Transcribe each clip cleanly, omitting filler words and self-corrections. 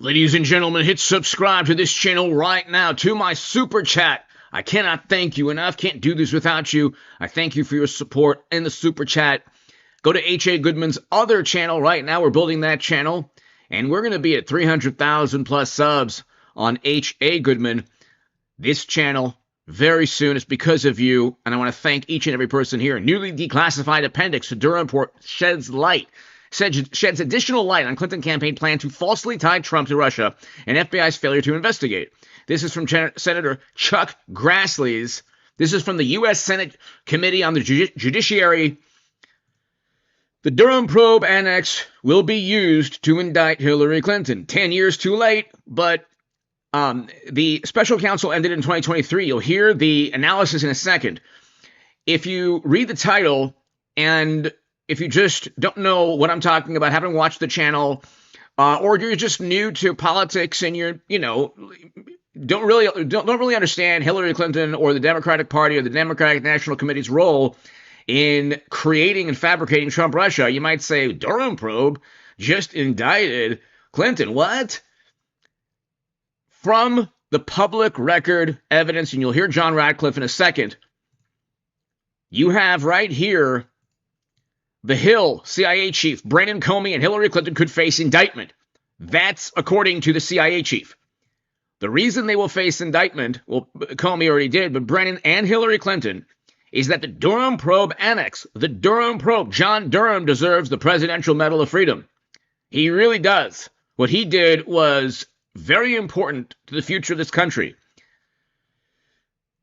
Ladies and gentlemen, hit subscribe to this channel right now, to my super chat. I cannot thank you enough. Can't do this without you. I thank you for your support in the super chat. Go to H.A. Goodman's other channel right now. We're building that channel, and we're going to be at 300,000 plus subs on H.A. Goodman, this channel, very soon. It's because of you, and I want to thank each and every person here. Newly declassified appendix to Durham report sheds additional light on Clinton campaign plan to falsely tie Trump to Russia and FBI's failure to investigate. This is from Senator Chuck Grassley's. This is from the U.S. Senate Committee on the Judiciary. The Durham probe annex will be used to indict Hillary Clinton. 10 years too late, but the special counsel ended in 2023. You'll hear the analysis in a second. If you read the title, and if you just don't know what I'm talking about, haven't watched the channel, or you're just new to politics and don't really understand Hillary Clinton or the Democratic Party or the Democratic National Committee's role in creating and fabricating Trump Russia, you might say, Durham probe just indicted Clinton. What? From the public record evidence, and you'll hear John Ratcliffe in a second, you have right here the Hill CIA chief, Brennan Comey, and Hillary Clinton could face indictment. That's according to the CIA chief. The reason they will face indictment, well, Comey already did, but Brennan and Hillary Clinton, is that the Durham probe annex, the Durham probe, John Durham deserves the Presidential Medal of Freedom. He really does. What he did was very important to the future of this country.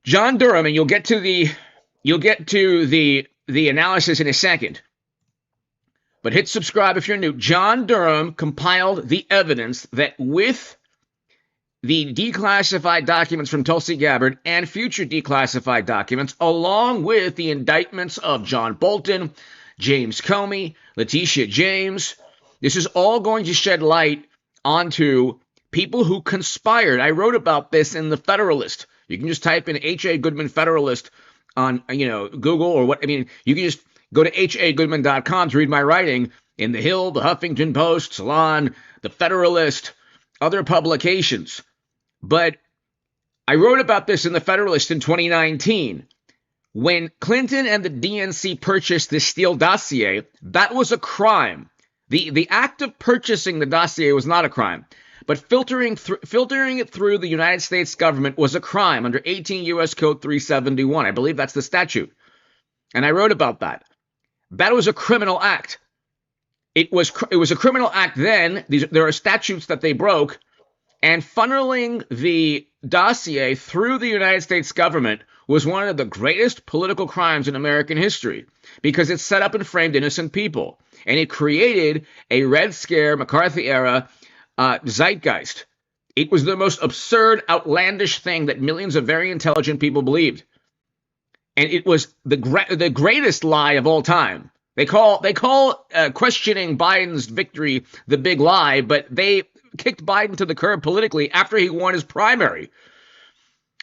John Durham, and you'll get to the analysis in a second. But hit subscribe if you're new. John Durham compiled the evidence that with the declassified documents from Tulsi Gabbard and future declassified documents, along with the indictments of John Bolton, James Comey, Letitia James, this is all going to shed light onto people who conspired. I wrote about this in the Federalist. You can just type in H.A. Goodman Federalist on Google or what. I mean, you can just go to hagoodman.com to read my writing in The Hill, The Huffington Post, Salon, The Federalist, other publications. But I wrote about this in The Federalist in 2019. When Clinton and the DNC purchased this Steele dossier, that was a crime. The act of purchasing the dossier was not a crime. But filtering it through the United States government was a crime under 18 U.S. Code 371. I believe that's the statute. And I wrote about that. That was a criminal act. It was a criminal act then. There are statutes that they broke. And funneling the dossier through the United States government was one of the greatest political crimes in American history because it set up and framed innocent people. And it created a Red Scare, McCarthy-era zeitgeist. It was the most absurd, outlandish thing that millions of very intelligent people believed. And it was the greatest lie of all time. They call questioning Biden's victory the big lie, but they kicked Biden to the curb politically after he won his primary.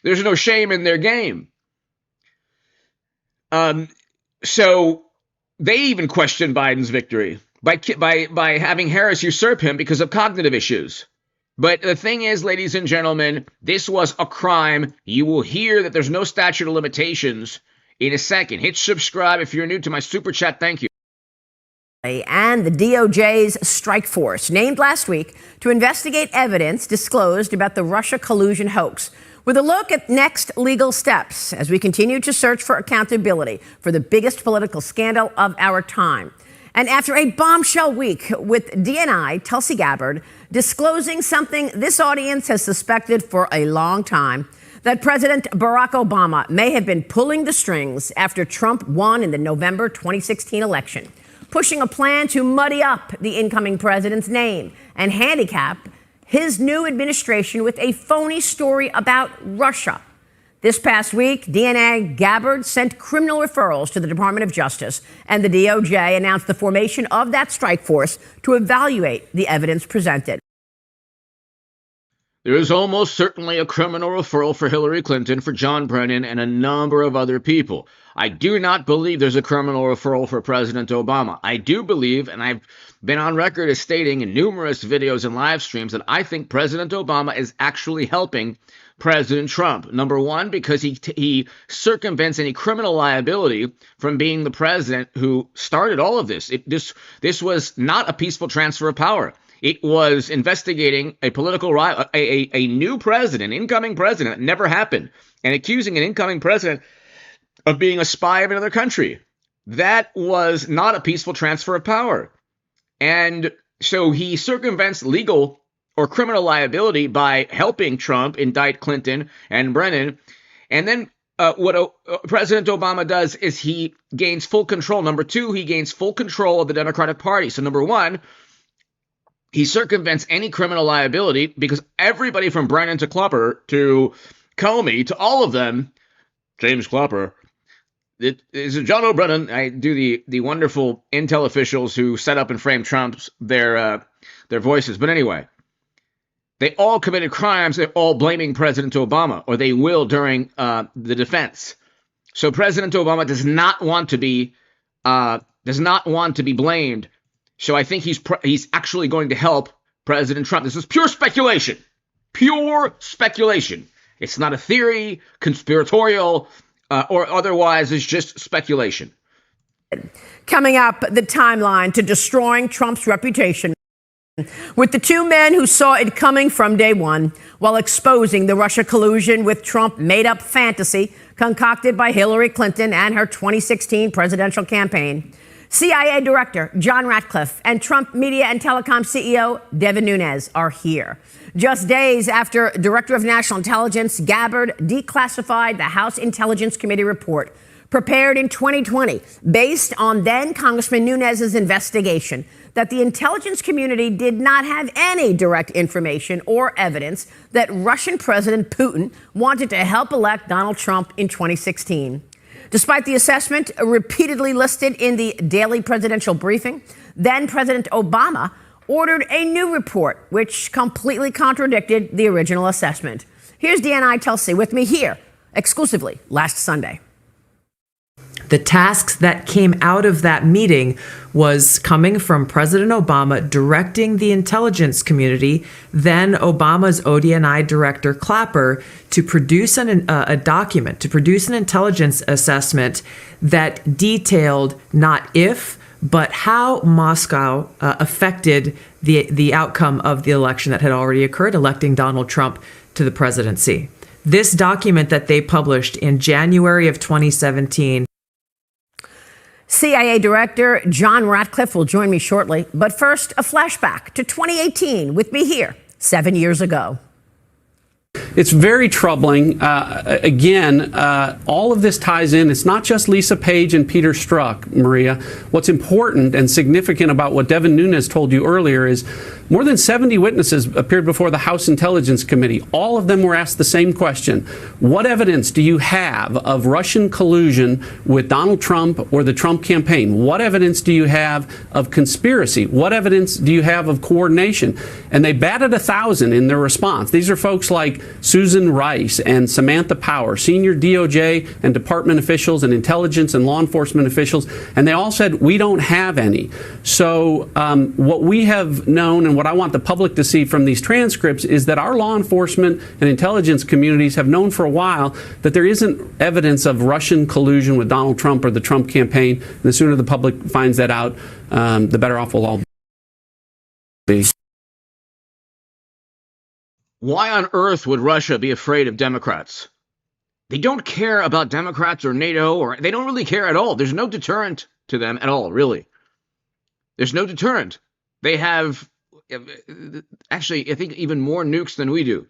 There's no shame in their game. So they even questioned Biden's victory by having Harris usurp him because of cognitive issues. But the thing is, ladies and gentlemen, this was a crime. You will hear that there's no statute of limitations in a second. Hit subscribe if you're new to my super chat. Thank you. And the DOJ's strike force, named last week to investigate evidence disclosed about the Russia collusion hoax, with a look at next legal steps as we continue to search for accountability for the biggest political scandal of our time. And after a bombshell week with DNI, Tulsi Gabbard disclosing something this audience has suspected for a long time, that President Barack Obama may have been pulling the strings after Trump won in the November 2016 election, pushing a plan to muddy up the incoming president's name and handicap his new administration with a phony story about Russia. This past week, DNA Gabbard sent criminal referrals to the Department of Justice, and the DOJ announced the formation of that strike force to evaluate the evidence presented. There is almost certainly a criminal referral for Hillary Clinton, for John Brennan, and a number of other people. I do not believe there's a criminal referral for President Obama. I do believe, and I've been on record as stating in numerous videos and live streams, that I think President Obama is actually helping President Trump. Number one, because he circumvents any criminal liability from being the president who started all of this. This was not a peaceful transfer of power. It was investigating a political rival, a new president, incoming president. It never happened, and accusing an incoming president of being a spy of another country. That was not a peaceful transfer of power. And so he circumvents legal or criminal liability by helping Trump indict Clinton and Brennan. And then what President Obama does is he gains full control. Number two, he gains full control of the Democratic Party. So number one, he circumvents any criminal liability because everybody from Brennan to Clapper to Comey to all of them, James Clapper, it is John O'Brennan. I do the wonderful intel officials who set up and frame Trump's their voices. But anyway, they all committed crimes. They're all blaming President Obama, or they will during the defense. So President Obama does not want to be blamed. So I think he's actually going to help President Trump. This is pure speculation. Pure speculation. It's not a theory, conspiratorial, or otherwise. It's just speculation. Coming up, the timeline to destroying Trump's reputation, with the two men who saw it coming from day one, while exposing the Russia collusion with Trump made-up fantasy concocted by Hillary Clinton and her 2016 presidential campaign. CIA Director John Ratcliffe and Trump Media and Telecom CEO Devin Nunes are here. Just days after Director of National Intelligence Gabbard declassified the House Intelligence Committee report prepared in 2020 based on then Congressman Nunes' investigation that the intelligence community did not have any direct information or evidence that Russian President Putin wanted to help elect Donald Trump in 2016. Despite the assessment repeatedly listed in the daily presidential briefing, then President Obama ordered a new report which completely contradicted the original assessment. Here's DNI Telsey with me here exclusively last Sunday. The tasks that came out of that meeting was coming from President Obama directing the intelligence community, then Obama's ODNI director Clapper, to produce a document, to produce an intelligence assessment that detailed not if, but how Moscow affected the outcome of the election that had already occurred, electing Donald Trump to the presidency. This document that they published in January of 2017. CIA Director John Ratcliffe will join me shortly. But first, a flashback to 2018 with me here 7 years ago. It's very troubling. Again, all of this ties in. It's not just Lisa Page and Peter Strzok, Maria. What's important and significant about what Devin Nunes told you earlier is more than 70 witnesses appeared before the House Intelligence Committee. All of them were asked the same question. What evidence do you have of Russian collusion with Donald Trump or the Trump campaign? What evidence do you have of conspiracy? What evidence do you have of coordination? And they batted 1,000 in their response. These are folks like Susan Rice and Samantha Power, senior DOJ and department officials and intelligence and law enforcement officials, and they all said, we don't have any. So what we have known and what I want the public to see from these transcripts is that our law enforcement and intelligence communities have known for a while that there isn't evidence of Russian collusion with Donald Trump or the Trump campaign. And the sooner the public finds that out, the better off we'll all be. Why on earth would Russia be afraid of Democrats? They don't care about Democrats or NATO, or they don't really care at all. There's no deterrent to them at all, really. There's no deterrent. They have, actually, I think even more nukes than we do.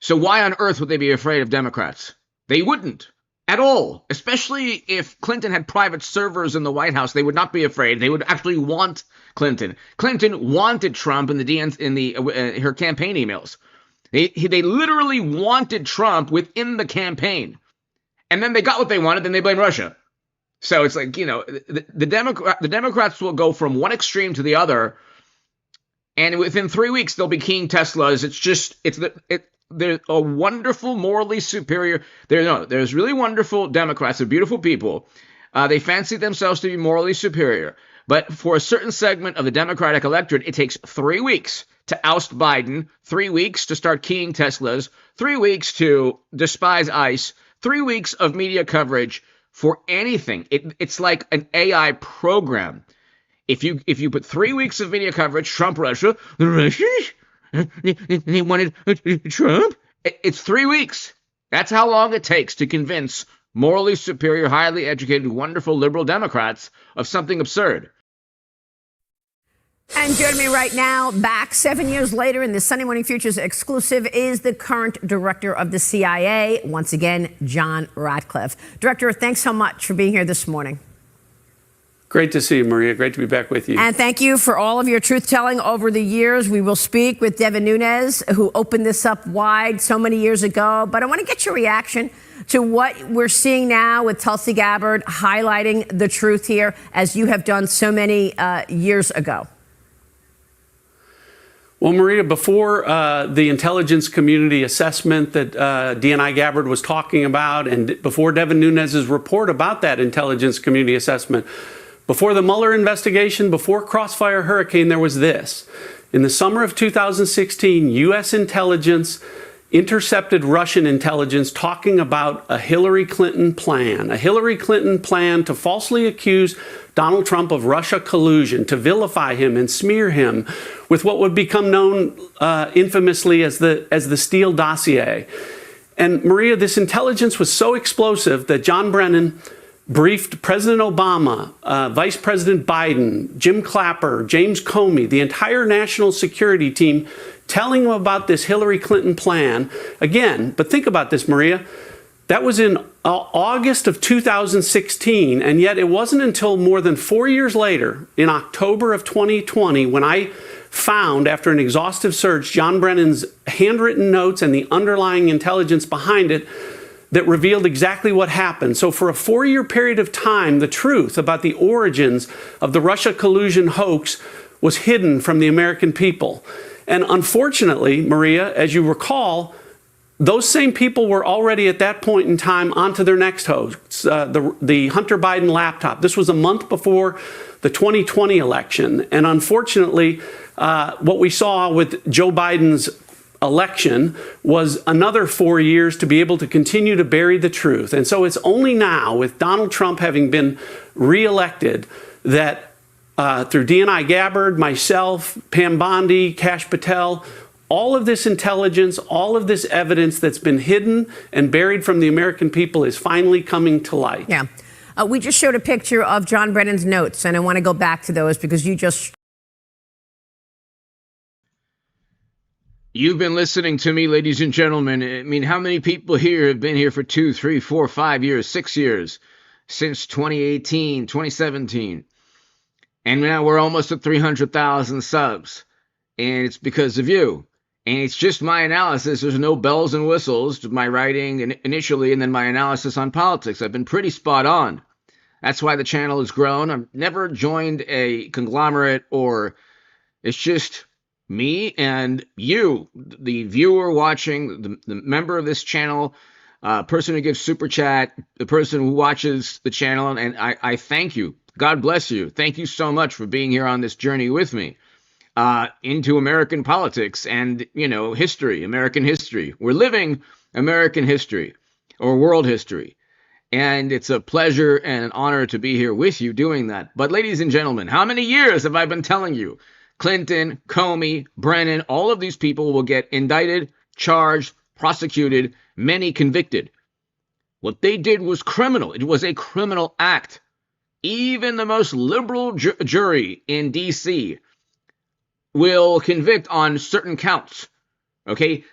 So why on earth would they be afraid of Democrats? They wouldn't at all, especially if Clinton had private servers in the White House. They would not be afraid. They would actually want Clinton. Clinton wanted Trump in her campaign emails. They literally wanted Trump within the campaign, and then they got what they wanted. Then they blame Russia. So it's like, you know, the Democrats will go from one extreme to the other And within 3 weeks, they'll be keying Teslas. They're a wonderful, morally superior. There's really wonderful Democrats. They're beautiful people. They fancy themselves to be morally superior. But for a certain segment of the Democratic electorate, it takes 3 weeks to oust Biden, 3 weeks to start keying Teslas, 3 weeks to despise ICE, 3 weeks of media coverage for anything. It's like an AI program. If you put 3 weeks of media coverage, Trump, Russia, the Russians, they wanted Trump. It's 3 weeks. That's how long it takes to convince morally superior, highly educated, wonderful liberal Democrats of something absurd. And joining me right now, back 7 years later in the Sunday Morning Futures exclusive, is the current director of the CIA, once again, John Ratcliffe. Director, thanks so much for being here this morning. Great to see you, Maria. Great to be back with you. And thank you for all of your truth-telling over the years. We will speak with Devin Nunes, who opened this up wide so many years ago. But I want to get your reaction to what we're seeing now with Tulsi Gabbard highlighting the truth here, as you have done so many years ago. Well, Maria, before the intelligence community assessment that DNI Gabbard was talking about, and before Devin Nunes' report about that intelligence community assessment, before the Mueller investigation, before Crossfire Hurricane, there was this. In the summer of 2016, U.S. intelligence intercepted Russian intelligence talking about a Hillary Clinton plan to falsely accuse Donald Trump of Russia collusion, to vilify him and smear him with what would become known infamously as the Steele dossier. And Maria, this intelligence was so explosive that John Brennan briefed President Obama, Vice President Biden, Jim Clapper, James Comey, the entire national security team, telling them about this Hillary Clinton plan. Again, but think about this, Maria. That was in August of 2016, and yet it wasn't until more than 4 years later, in October of 2020, when I found, after an exhaustive search, John Brennan's handwritten notes and the underlying intelligence behind it that revealed exactly what happened. So for a 4-year period of time, the truth about the origins of the Russia collusion hoax was hidden from the American people. And unfortunately, Maria, as you recall, those same people were already at that point in time onto their next hoax, the Hunter Biden laptop. This was a month before the 2020 election. And unfortunately, what we saw with Joe Biden's election was another 4 years to be able to continue to bury the truth. And so it's only now, with Donald Trump having been reelected, that through DNI Gabbard, myself, Pam Bondi, Kash Patel, all of this intelligence, all of this evidence that's been hidden and buried from the American people is finally coming to light. Yeah. We just showed a picture of John Brennan's notes, and I want to go back to those because You've been listening to me, ladies and gentlemen. I mean, how many people here have been here for 2, 3, 4, 5 years, 6 years, since 2018, 2017? And now we're almost at 300,000 subs. And it's because of you. And it's just my analysis. There's no bells and whistles to my writing initially, and then my analysis on politics. I've been pretty spot on. That's why the channel has grown. I've never joined a conglomerate, or it's just me and you, the viewer watching, the member of this channel, person who gives super chat, the person who watches the channel. And I thank you. God bless you. Thank you so much for being here on this journey with me into American politics and, history, American history. We're living American history, or world history. And it's a pleasure and an honor to be here with you doing that. But ladies and gentlemen, how many years have I been telling you? Clinton, Comey, Brennan, all of these people will get indicted, charged, prosecuted, many convicted. What they did was criminal. It was a criminal act. Even the most liberal jury in D.C. will convict on certain counts. Okay?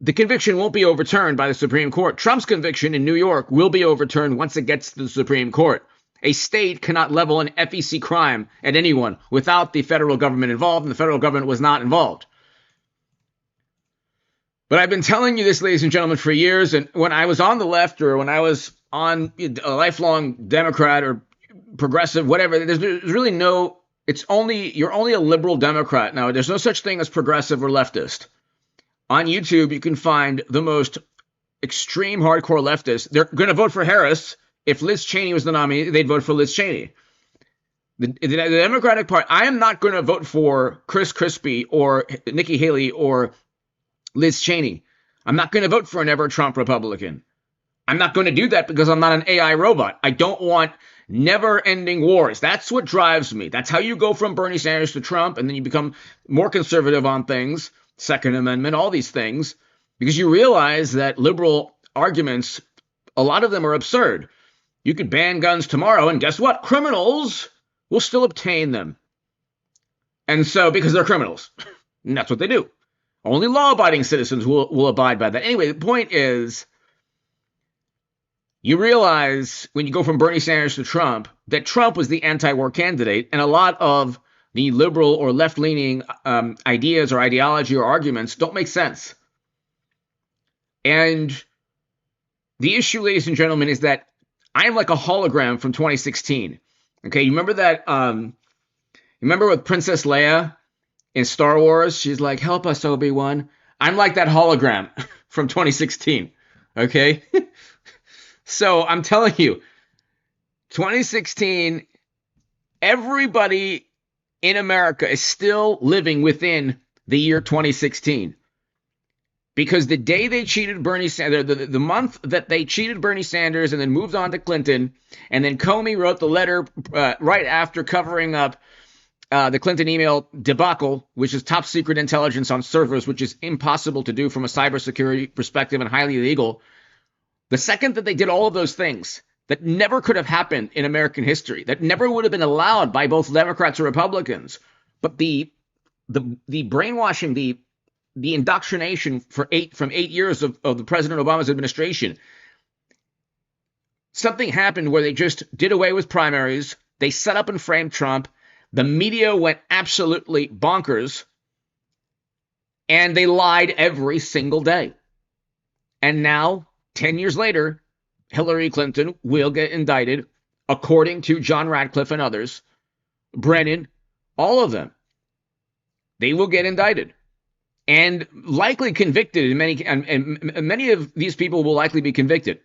The conviction won't be overturned by the Supreme Court. Trump's conviction in New York will be overturned once it gets to the Supreme Court. A state cannot level an FEC crime at anyone without the federal government involved, and the federal government was not involved. But I've been telling you this, ladies and gentlemen, for years, and when I was on the left, or when I was on a lifelong Democrat or progressive, whatever, there's really no you're only a liberal Democrat. Now, there's no such thing as progressive or leftist. On YouTube, you can find the most extreme hardcore leftists. They're going to vote for Harris. If Liz Cheney was the nominee, they'd vote for Liz Cheney. The Democratic Party, I am not going to vote for Chris Christie or Nikki Haley or Liz Cheney. I'm not going to vote for an ever-Trump Republican. I'm not going to do that because I'm not an AI robot. I don't want never-ending wars. That's what drives me. That's how you go from Bernie Sanders to Trump, and then you become more conservative on things, Second Amendment, all these things, because you realize that liberal arguments, a lot of them are absurd. You could ban guns tomorrow, and guess what? Criminals will still obtain them. And so, because they're criminals, and that's what they do. Only law-abiding citizens will abide by that. Anyway, the point is, you realize when you go from Bernie Sanders to Trump, that Trump was the anti-war candidate, and a lot of the liberal or left-leaning ideas or ideology or arguments don't make sense. And the issue, ladies and gentlemen, is that I am like a hologram from 2016. Okay, you remember that? Remember with Princess Leia in Star Wars? She's like, "Help us, Obi-Wan." I'm like that hologram from 2016. Okay, so I'm telling you, 2016, everybody in America is still living within the year 2016. Because the day they cheated Bernie Sanders, the month that they cheated Bernie Sanders and then moved on to Clinton, and then Comey wrote the letter right after covering up the Clinton email debacle, which is top secret intelligence on servers, which is impossible to do from a cybersecurity perspective and highly illegal. The second that they did all of those things that never could have happened in American history, that never would have been allowed by both Democrats or Republicans, but the brainwashing, the indoctrination from 8 years of the President Obama's administration, something happened where they just did away with primaries. They set up and framed Trump. The media went absolutely bonkers, and they lied every single day. And now, 10 years later, Hillary Clinton will get indicted, according to John Ratcliffe and others, Brennan, all of them. They will get indicted. And likely convicted in many of these people will likely be convicted.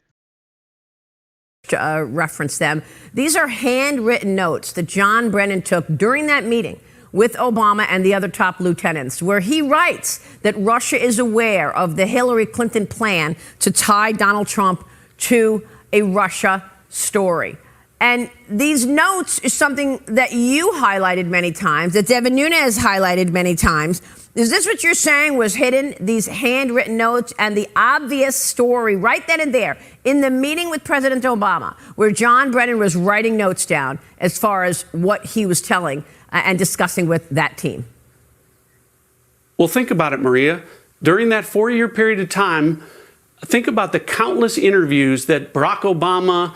Reference them. These are handwritten notes that John Brennan took during that meeting with Obama and the other top lieutenants, where he writes that Russia is aware of the Hillary Clinton plan to tie Donald Trump to a Russia story. And these notes is something that you highlighted many times, that Devin Nunes highlighted many times. Is this what you're saying was hidden, these handwritten notes and the obvious story right then and there in the meeting with President Obama, where John Brennan was writing notes down as far as what he was telling and discussing with that team? Well, think about it, Maria. During that 4-year period of time, think about the countless interviews that Barack Obama,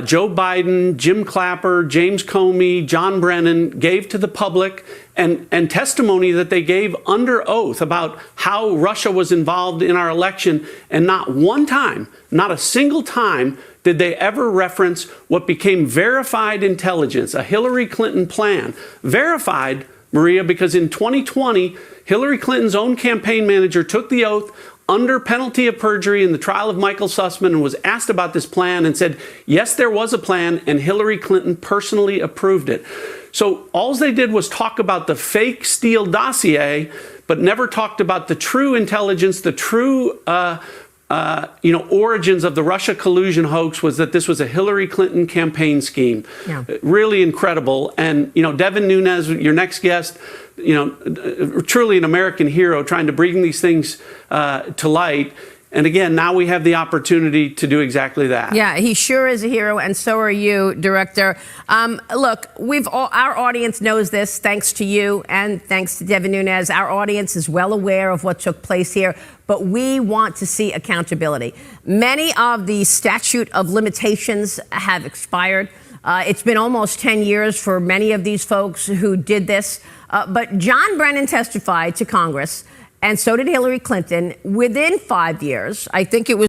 Joe Biden, Jim Clapper, James Comey, John Brennan gave to the public, and testimony that they gave under oath about how Russia was involved in our election. And not one time, not a single time, did they ever reference what became verified intelligence, a Hillary Clinton plan. Verified, Maria, because in 2020, Hillary Clinton's own campaign manager took the oath under penalty of perjury in the trial of Michael Sussman and was asked about this plan and said, yes, there was a plan, and Hillary Clinton personally approved it. So all they did was talk about the fake Steele dossier, but never talked about the true intelligence, the true origins of the Russia collusion hoax, was that this was a Hillary Clinton campaign scheme. Yeah. Really incredible. And, Devin Nunes, your next guest, truly an American hero trying to bring these things to light. And again, now we have the opportunity to do exactly that. Yeah, he sure is a hero, and so are you, Director. Look, our audience knows this, thanks to you and thanks to Devin Nunes. Our audience is well aware of what took place here, but we want to see accountability. Many of the statute of limitations have expired. It's been almost 10 years for many of these folks who did this. But John Brennan testified to Congress, and so did Hillary Clinton, within 5 years. I think it was.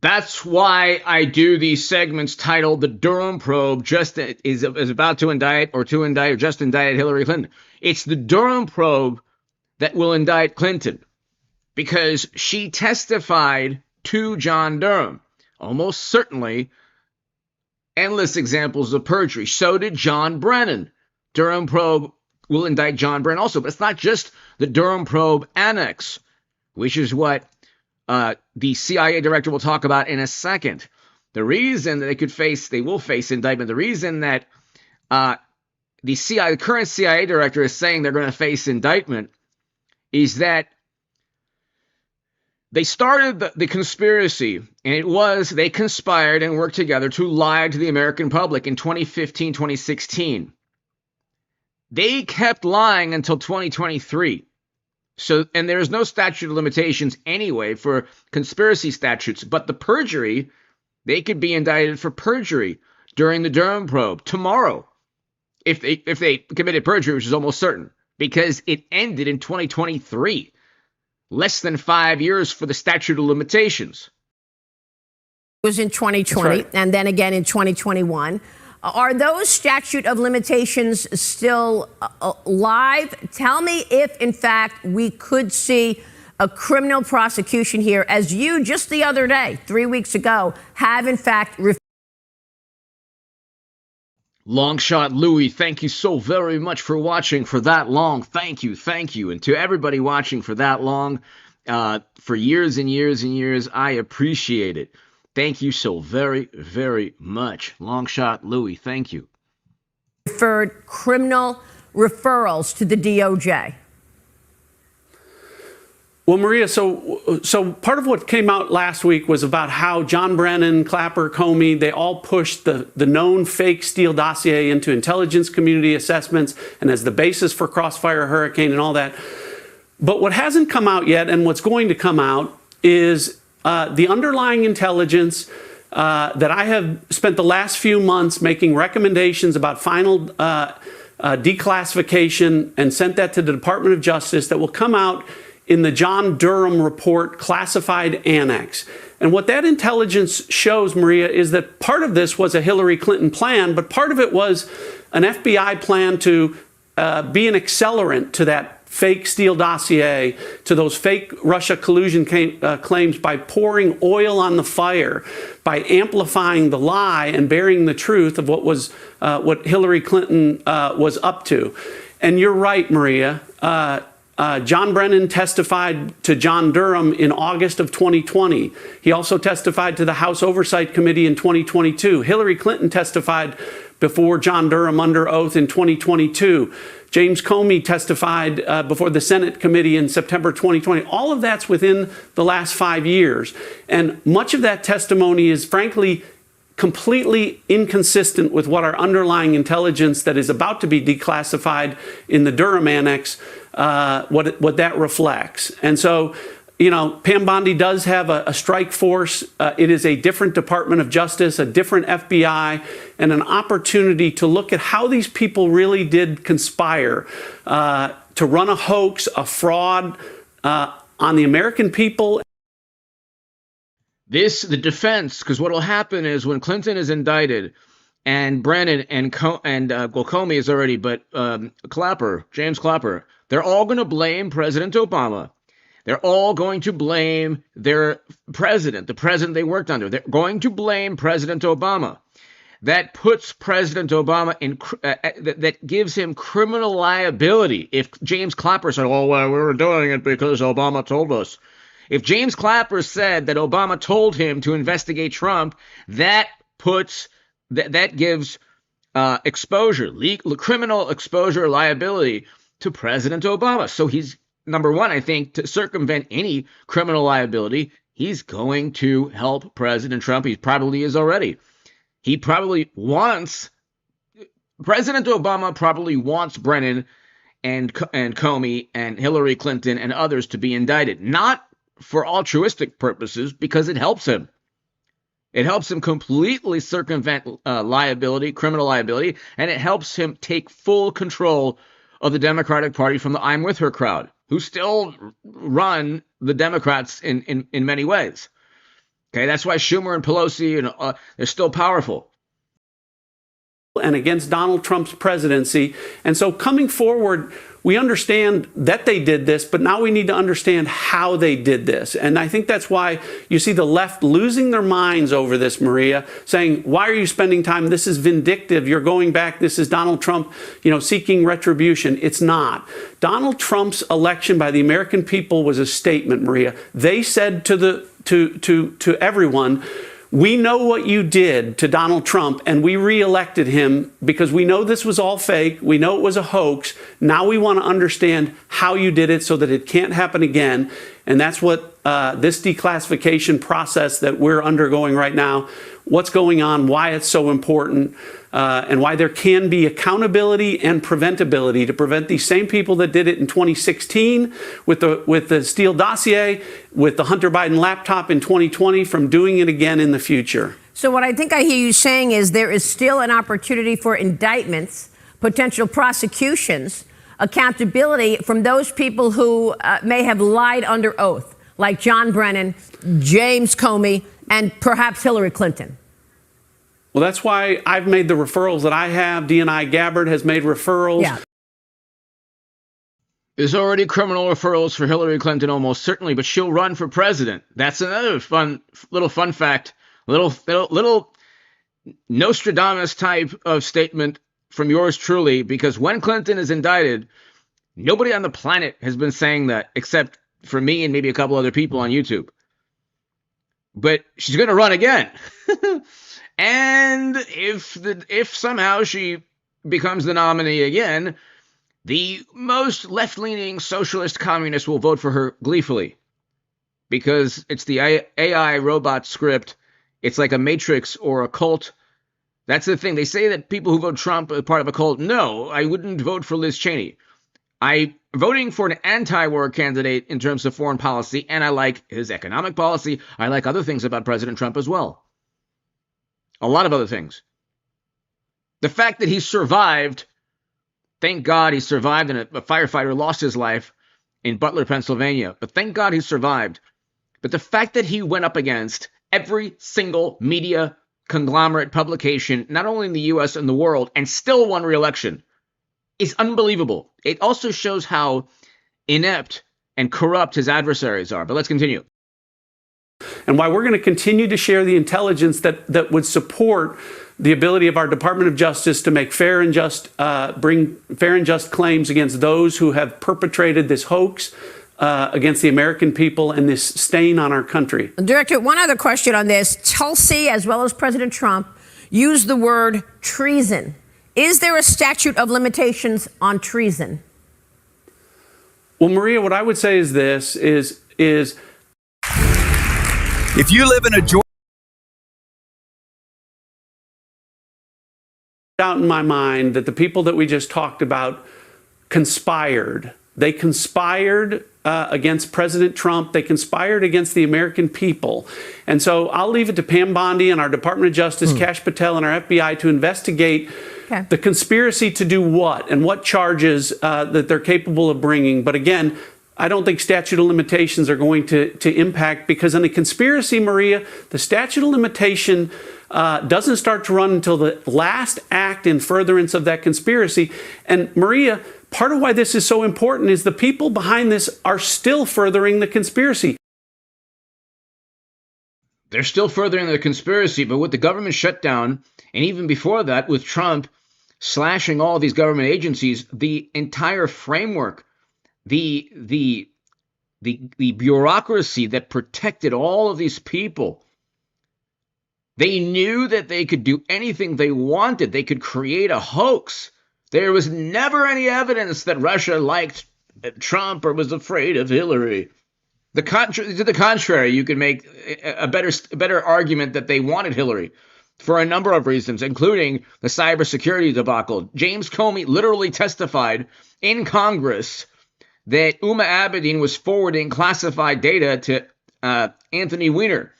That's why I do these segments titled "The Durham Probe just is about to indict or just indicted Hillary Clinton." It's the Durham probe that will indict Clinton because she testified to John Durham. Almost certainly, endless examples of perjury. So did John Brennan. Durham probe will indict John Brennan also, but it's not just the Durham probe annex, which is what the CIA director will talk about in a second. The reason that they will face indictment, the reason that the current CIA director is saying they're going to face indictment is that they started the conspiracy, and it was they conspired and worked together to lie to the American public in 2015, 2016. They kept lying until 2023. So, and there's no statute of limitations anyway for conspiracy statutes, but the perjury, they could be indicted for perjury during the Durham probe tomorrow if they committed perjury, which is almost certain, because it ended in 2023, less than 5 years for the statute of limitations. It was in 2020, right, and then again in 2021. Are those statute of limitations still live? Tell me if, in fact, we could see a criminal prosecution here, as you just the other day, 3 weeks ago, have in fact. Long shot Louis, thank you so very much for watching for that long. Thank you. And to everybody watching for that long, for years and years and years, I appreciate it. Thank you so very, very much. Long shot Louis, thank you. Referred criminal referrals to the DOJ. Well, Maria, so part of what came out last week was about how John Brennan, Clapper, Comey, they all pushed the known fake Steele dossier into intelligence community assessments and as the basis for Crossfire Hurricane and all that. But what hasn't come out yet, and what's going to come out, is the underlying intelligence that I have spent the last few months making recommendations about final declassification and sent that to the Department of Justice that will come out in the John Durham report, classified annex. And what that intelligence shows, Maria, is that part of this was a Hillary Clinton plan, but part of it was an FBI plan to be an accelerant to that fake Steele dossier, to those fake Russia collusion claims by pouring oil on the fire, by amplifying the lie and burying the truth of what Hillary Clinton was up to. And you're right, Maria. John Brennan testified to John Durham in August of 2020. He also testified to the House Oversight Committee in 2022. Hillary Clinton testified before John Durham under oath in 2022. James Comey testified before the Senate committee in September 2020. All of that's within the last 5 years. And much of that testimony is, frankly, completely inconsistent with what our underlying intelligence that is about to be declassified in the Durham annex, what that reflects. And so, you know, Pam Bondi does have a strike force. It is a different Department of Justice, a different FBI, and an opportunity to look at how these people really did conspire to run a hoax, a fraud on the American people. The defense, because what will happen is when Clinton is indicted and Brennan and Comey is already, but James Clapper, they're all going to blame President Obama. They're all going to blame their president, the president they worked under. They're going to blame President Obama. That puts President Obama in, that gives him criminal liability. If James Clapper said, oh, well, we were doing it because Obama told us. If James Clapper said that Obama told him to investigate Trump, that gives exposure, criminal exposure liability to President Obama. So he's, number one, I think, to circumvent any criminal liability, he's going to help President Trump. He probably is already. President Obama probably wants Brennan and Comey and Hillary Clinton and others to be indicted, not for altruistic purposes, because it helps him. It helps him completely circumvent liability, criminal liability, and it helps him take full control of the Democratic Party from the I'm with her crowd, who still run the Democrats in many ways. Okay, that's why Schumer and Pelosi and they're still powerful. And against Donald Trump's presidency. And so coming forward, we understand that they did this, but now we need to understand how they did this. And I think that's why you see the left losing their minds over this, Maria, saying, why are you spending time? This is vindictive. You're going back. This is Donald Trump, seeking retribution. It's not. Donald Trump's election by the American people was a statement, Maria. They said to everyone, we know what you did to Donald Trump, and we reelected him because we know this was all fake. We know it was a hoax. Now we want to understand how you did it so that it can't happen again. And that's what this declassification process that we're undergoing right now, what's going on, why it's so important, and why there can be accountability and preventability to prevent these same people that did it in 2016 with the Steele dossier, with the Hunter Biden laptop in 2020 from doing it again in the future. So what I think I hear you saying is there is still an opportunity for indictments, potential prosecutions, accountability from those people who may have lied under oath, like John Brennan, James Comey, and perhaps Hillary Clinton. Well, that's why I've made the referrals that I have. DNI Gabbard has made referrals. Yeah. There's already criminal referrals for Hillary Clinton, almost certainly, but she'll run for president. That's another fun fact, little Nostradamus type of statement from yours truly, because when Clinton is indicted, nobody on the planet has been saying that except for me and maybe a couple other people on YouTube. But she's going to run again. And if somehow she becomes the nominee again, the most left-leaning socialist communists will vote for her gleefully, because it's the AI robot script. It's like a matrix or a cult. That's the thing. They say that people who vote Trump are part of a cult. No, I wouldn't vote for Liz Cheney. I'm voting for an anti-war candidate in terms of foreign policy, and I like his economic policy. I like other things about President Trump as well. A lot of other things. The fact that he survived, thank God he survived, and a firefighter lost his life in Butler, Pennsylvania. But thank God he survived. But the fact that he went up against every single media conglomerate publication, not only in the U.S. and the world, and still won re-election, is unbelievable. It also shows how inept and corrupt his adversaries are. But let's continue. And why we're going to continue to share the intelligence that would support the ability of our Department of Justice to make bring fair and just claims against those who have perpetrated this hoax against the American people and this stain on our country. Director, one other question on this. Tulsi, as well as President Trump, used the word treason. Is there a statute of limitations on treason? Well, Maria, what I would say is this, is if you live in a Georgia doubt in my mind that the people that we just talked about conspired. They conspired against President Trump. They conspired against the American people. And so I'll leave it to Pam Bondi and our Department of Justice, Kash Patel and our FBI to investigate the conspiracy to do what and what charges that they're capable of bringing. But again, I don't think statute of limitations are going to impact, because in a conspiracy, Maria, the statute of limitation doesn't start to run until the last act in furtherance of that conspiracy. And Maria, part of why this is so important is the people behind this are still furthering the conspiracy. They're still furthering the conspiracy, but with the government shutdown, and even before that, with Trump slashing all these government agencies, the entire framework, the bureaucracy that protected all of these people, they knew that they could do anything they wanted. They could create a hoax. There was never any evidence that Russia liked Trump or was afraid of Hillary. To the contrary, you could make a better argument that they wanted Hillary for a number of reasons, including the cybersecurity debacle. James Comey literally testified in Congress that Uma Abedin was forwarding classified data to Anthony Weiner.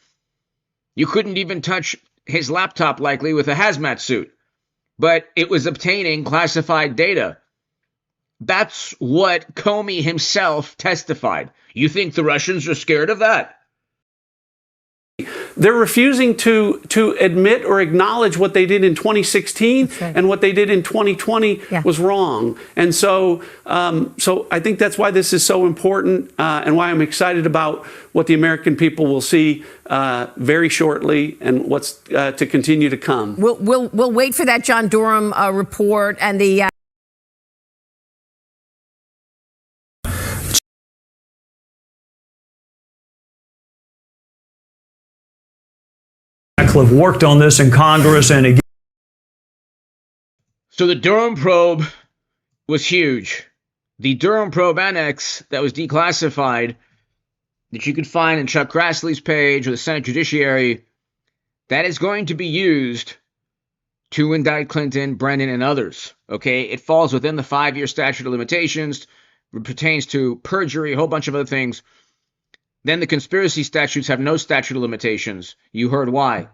You couldn't even touch his laptop, likely, with a hazmat suit, but it was obtaining classified data. That's what Comey himself testified. You think the Russians are scared of that? They're refusing to admit or acknowledge what they did in 2016 and what they did in 2020 was wrong. And so I think that's why this is so important and why I'm excited about what the American people will see very shortly and what's to continue to come. We'll wait for that John Durham report and the Ratcliffe worked on this in Congress and again. So the Durham probe was huge. The Durham probe annex that was declassified that you could find in Chuck Grassley's page or the Senate Judiciary, that is going to be used to indict Clinton, Brennan, and others. Okay, it falls within the 5-year statute of limitations. It pertains to perjury, a whole bunch of other things. Then the conspiracy statutes have no statute of limitations. You heard why.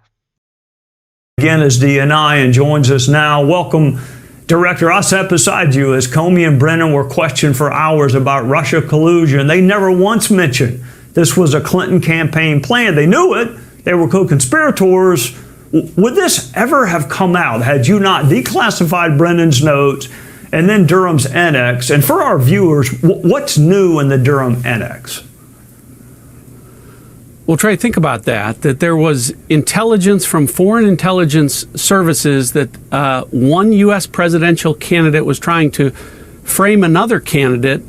Again is DNI and joins us now. Welcome, Director. I sat beside you as Comey and Brennan were questioned for hours about Russia collusion. They never once mentioned this was a Clinton campaign plan. They knew it. They were co-conspirators. Would this ever have come out had you not declassified Brennan's notes and then Durham's annex? And for our viewers, what's new in the Durham annex? Well, Trey, think about that there was intelligence from foreign intelligence services that one U.S. presidential candidate was trying to frame another candidate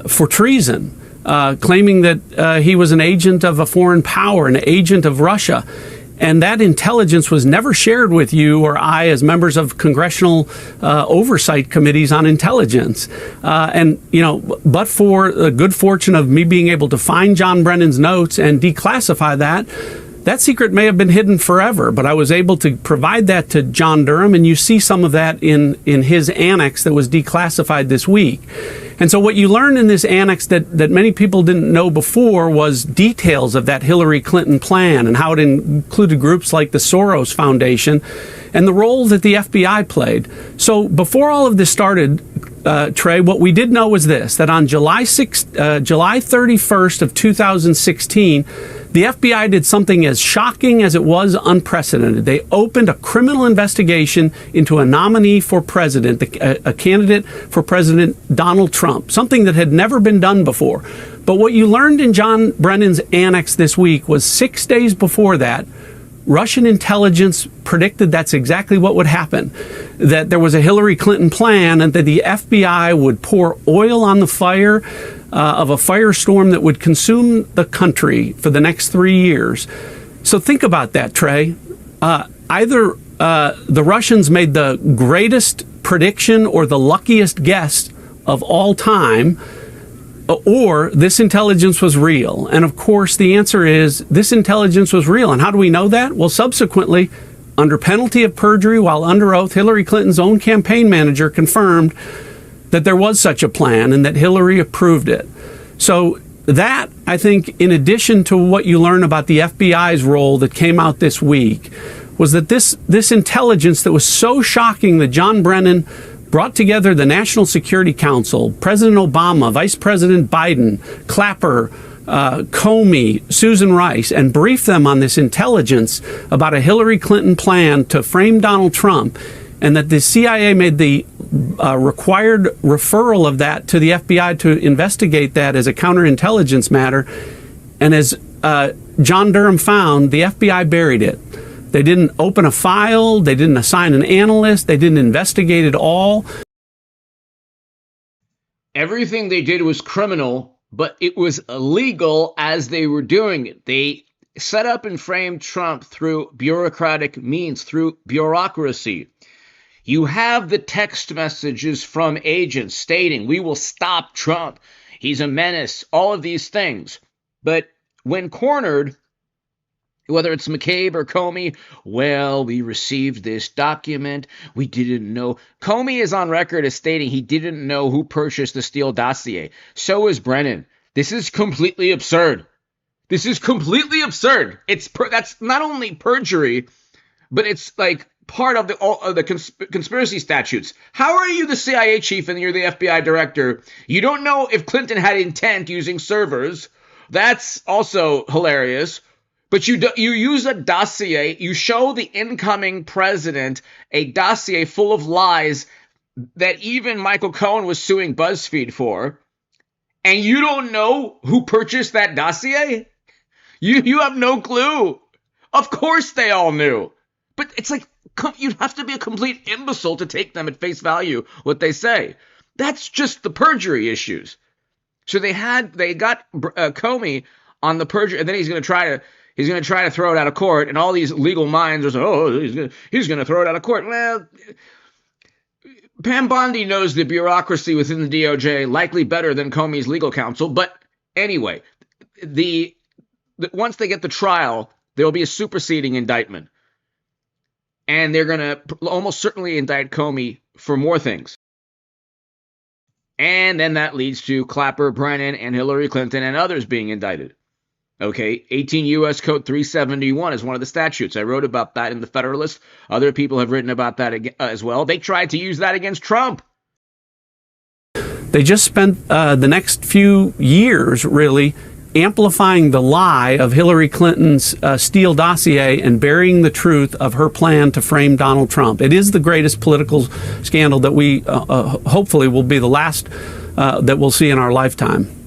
for treason, claiming that he was an agent of a foreign power, an agent of Russia. And that intelligence was never shared with you or I as members of congressional oversight committees on intelligence. But for the good fortune of me being able to find John Brennan's notes and declassify that secret may have been hidden forever. But I was able to provide that to John Durham, and you see some of that in his annex that was declassified this week. And so what you learned in this annex that many people didn't know before was details of that Hillary Clinton plan and how it included groups like the Soros Foundation and the role that the FBI played. So before all of this started, Trey, what we did know was this, that on July 31st of 2016, the FBI did something as shocking as it was unprecedented. They opened a criminal investigation into a nominee for president, a candidate for President Donald Trump, something that had never been done before. But what you learned in John Brennan's annex this week was 6 days before that, Russian intelligence predicted that's exactly what would happen, that there was a Hillary Clinton plan and that the FBI would pour oil on the fire of a firestorm that would consume the country for the next 3 years. So think about that, Trey. Either the Russians made the greatest prediction or the luckiest guess of all time, or this intelligence was real. And of course, the answer is this intelligence was real. And how do we know that? Well, subsequently, under penalty of perjury, while under oath, Hillary Clinton's own campaign manager confirmed that there was such a plan and that Hillary approved it. So that, I think, in addition to what you learn about the FBI's role that came out this week, was that this intelligence that was so shocking that John Brennan brought together the National Security Council, President Obama, Vice President Biden, Clapper, Comey, Susan Rice, and briefed them on this intelligence about a Hillary Clinton plan to frame Donald Trump, and that the CIA made the required referral of that to the FBI to investigate that as a counterintelligence matter. And as John Durham found, the FBI buried it. They didn't open a file. They didn't assign an analyst. They didn't investigate it all. Everything they did was criminal, but it was illegal as they were doing it. They set up and framed Trump through bureaucratic means, through bureaucracy. You have the text messages from agents stating, we will stop Trump. He's a menace, all of these things. But when cornered, whether it's McCabe or Comey, well, we received this document. We didn't know. Comey is on record as stating he didn't know who purchased the Steele dossier. So is Brennan. This is completely absurd. This is completely absurd. That's not only perjury, but it's like part of the conspiracy statutes. How are you the CIA chief and you're the FBI director? You don't know if Clinton had intent using servers. That's also hilarious. But you use a dossier, you show the incoming president a dossier full of lies that even Michael Cohen was suing BuzzFeed for, and you don't know who purchased that dossier? You have no clue. Of course they all knew. But it's like, you'd have to be a complete imbecile to take them at face value, what they say. That's just the perjury issues. So they got Comey on the perjury, and then he's going to try to throw it out of court, and all these legal minds are saying, oh, he's going to throw it out of court. Well, Pam Bondi knows the bureaucracy within the DOJ likely better than Comey's legal counsel. But anyway, once they get the trial, there will be a superseding indictment. And they're going to almost certainly indict Comey for more things. And then that leads to Clapper, Brennan, and Hillary Clinton and others being indicted. Okay, 18 U.S. Code 371 is one of the statutes. I wrote about that in the Federalist. Other people have written about that as well. They tried to use that against Trump. They just spent the next few years, really, amplifying the lie of Hillary Clinton's Steele dossier and burying the truth of her plan to frame Donald Trump. It is the greatest political scandal that we hopefully will be the last that we'll see in our lifetime.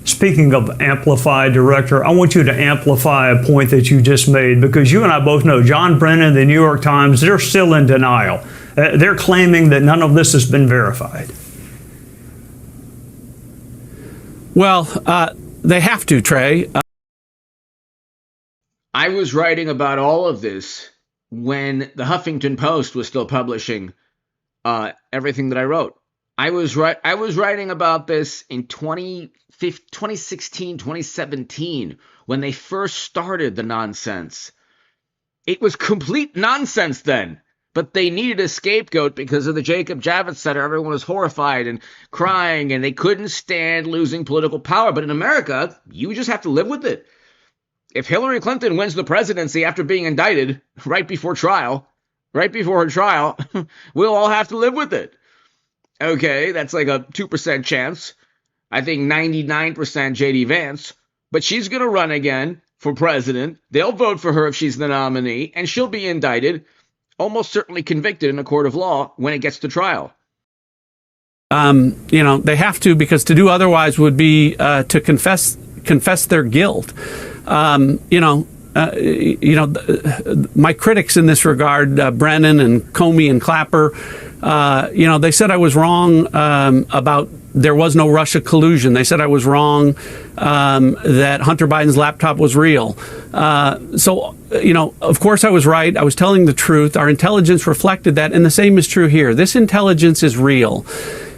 Speaking of amplify, Director, I want you to amplify a point that you just made, because you and I both know John Brennan, the New York Times, they're still in denial. They're claiming that none of this has been verified. Well, they have to, Trey. I was writing about all of this when the Huffington Post was still publishing everything that I wrote. I was writing about this in 2016, 2017, when they first started the nonsense. It was complete nonsense then, but they needed a scapegoat because of the Jacob Javits Center. Everyone was horrified and crying, and they couldn't stand losing political power. But in America, you just have to live with it. If Hillary Clinton wins the presidency after being indicted right before her trial, we'll all have to live with it. Okay, that's like a 2% chance. I think 99% J.D. Vance. But she's going to run again for president. They'll vote for her if she's the nominee, and she'll be indicted, almost certainly convicted in a court of law when it gets to trial. They have to, because to do otherwise would be to confess their guilt. My critics in this regard, Brennan and Comey and Clapper, they said I was wrong about there was no Russia collusion. They said I was wrong that Hunter Biden's laptop was real. Of course I was right. I was telling the truth. Our intelligence reflected that, and the same is true here. This intelligence is real.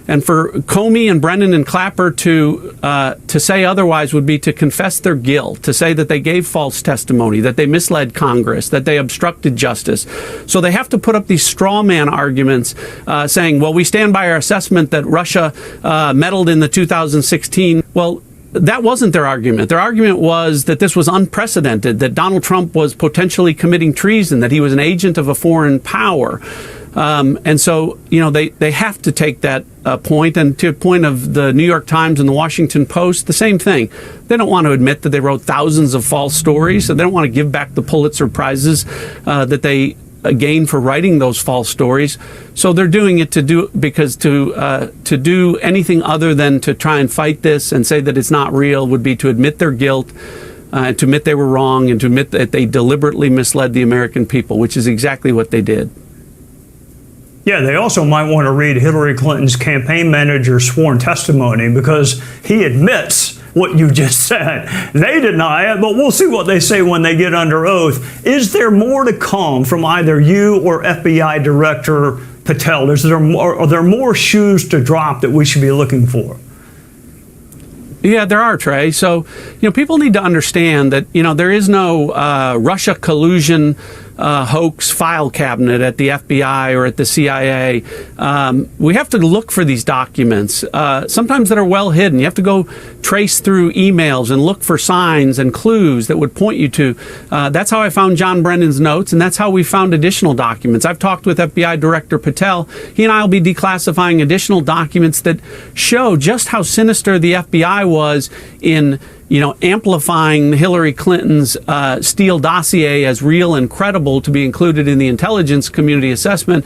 And for Comey and Brennan and Clapper to say otherwise would be to confess their guilt, to say that they gave false testimony, that they misled Congress, that they obstructed justice. So they have to put up these straw man arguments saying, well, we stand by our assessment that Russia meddled in the 2016. Well, that wasn't their argument. Their argument was that this was unprecedented, that Donald Trump was potentially committing treason, that he was an agent of a foreign power. And so, they have to take that point. And to the point of the New York Times and the Washington Post, the same thing. They don't want to admit that they wrote thousands of false stories. So they don't want to give back the Pulitzer Prizes that they gained for writing those false stories. So they're doing it to do anything other than to try and fight this and say that it's not real would be to admit their guilt. To admit they were wrong, and to admit that they deliberately misled the American people, which is exactly what they did. Yeah, they also might want to read Hillary Clinton's campaign manager's sworn testimony, because he admits what you just said. They deny it, but we'll see what they say when they get under oath. Is there more to come from either you or FBI Director Patel? Are there more shoes to drop that we should be looking for? Yeah, there are, Trey. So, people need to understand that, there is no Russia collusion hoax file cabinet at the FBI or at the CIA. We have to look for these documents, sometimes that are well hidden. You have to go trace through emails and look for signs and clues that would point you to. That's how I found John Brennan's notes, and that's how we found additional documents. I've talked with FBI Director Patel. He and I will be declassifying additional documents that show just how sinister the FBI was in amplifying Hillary Clinton's Steele dossier as real and credible to be included in the intelligence community assessment,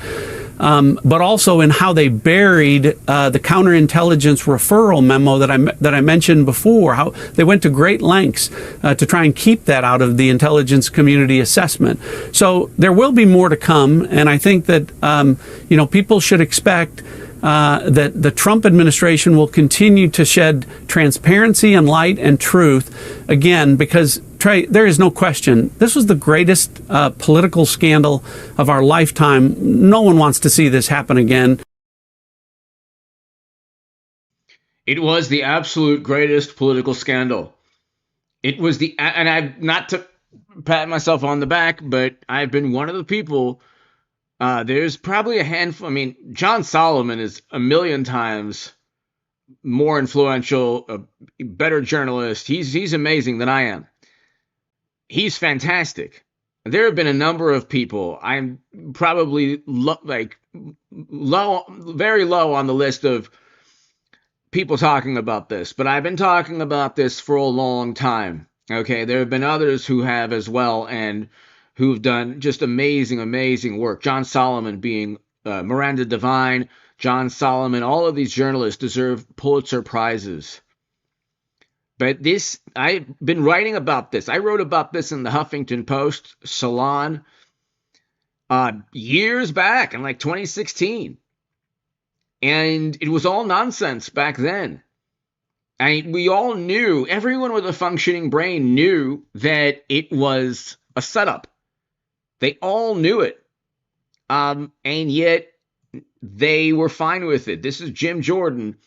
but also in how they buried the counterintelligence referral memo that I mentioned before. How they went to great lengths to try and keep that out of the intelligence community assessment. So there will be more to come, and I think that people should expect that the Trump administration will continue to shed transparency and light and truth, again, because, Trey, there is no question, this was the greatest political scandal of our lifetime. No one wants to see this happen again. It was the absolute greatest political scandal. It was and I've not to pat myself on the back, but I've been one of the people. There's probably a handful. I mean, John Solomon is a million times more influential, a better journalist. He's amazing than I am. He's fantastic. There have been a number of people. I'm probably very low on the list of people talking about this, but I've been talking about this for a long time. Okay, there have been others who have as well, and who've done just amazing work. John Solomon being Miranda Devine, John Solomon, all of these journalists deserve Pulitzer Prizes. But I've been writing about this. I wrote about this in the Huffington Post Salon years back in like 2016. And it was all nonsense back then. We all knew, everyone with a functioning brain knew that it was a setup. They all knew it. And yet they were fine with it. This is Jim Jordan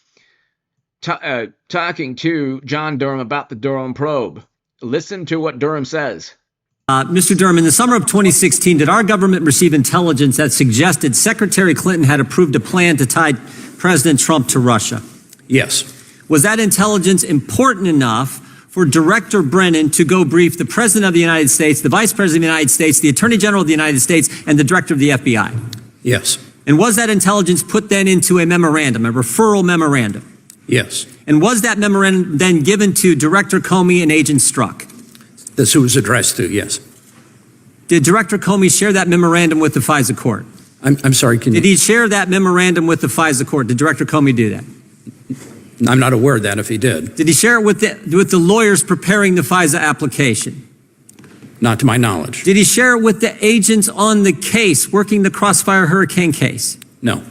talking to John Durham about the Durham probe. Listen to what Durham says. Mr. Durham, in the summer of 2016, did our government receive intelligence that suggested Secretary Clinton had approved a plan to tie President Trump to Russia? Yes. Was that intelligence important enough for Director Brennan to go brief the President of the United States, the Vice President of the United States, the Attorney General of the United States, and the Director of the FBI? Yes. And was that intelligence put then into a memorandum, a referral memorandum? Yes. And was that memorandum then given to Director Comey and Agent Strzok? That's who it was addressed to, yes. Did Director Comey share that memorandum with the FISA court? I'm sorry, Did he share that memorandum with the FISA court? Did Director Comey do that? I'm not aware of that if he did. Did he share it with the lawyers preparing the FISA application? Not to my knowledge. Did he share it with the agents on the case, working the Crossfire Hurricane case? No.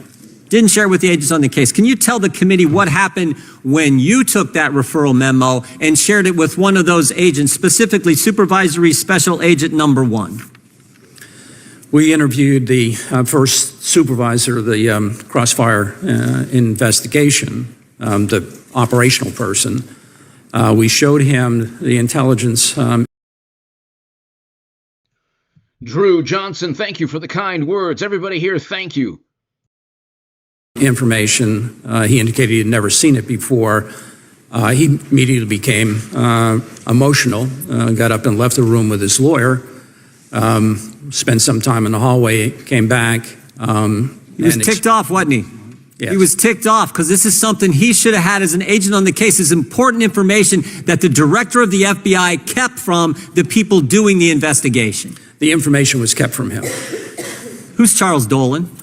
Didn't share it with the agents on the case. Can you tell the committee what happened when you took that referral memo and shared it with one of those agents, specifically Supervisory Special Agent Number 1? We interviewed the first supervisor of the Crossfire investigation, the operational person. We showed him the intelligence. Drew Johnson, thank you for the kind words. Everybody here, thank you. Information. He indicated he had never seen it before. He immediately became emotional, got up and left the room with his lawyer, spent some time in the hallway, came back. He was ticked off, wasn't he? Yes. He was ticked off because this is something he should have had as an agent on the case. This is important information that the director of the FBI kept from the people doing the investigation. The information was kept from him. Who's Charles Dolan?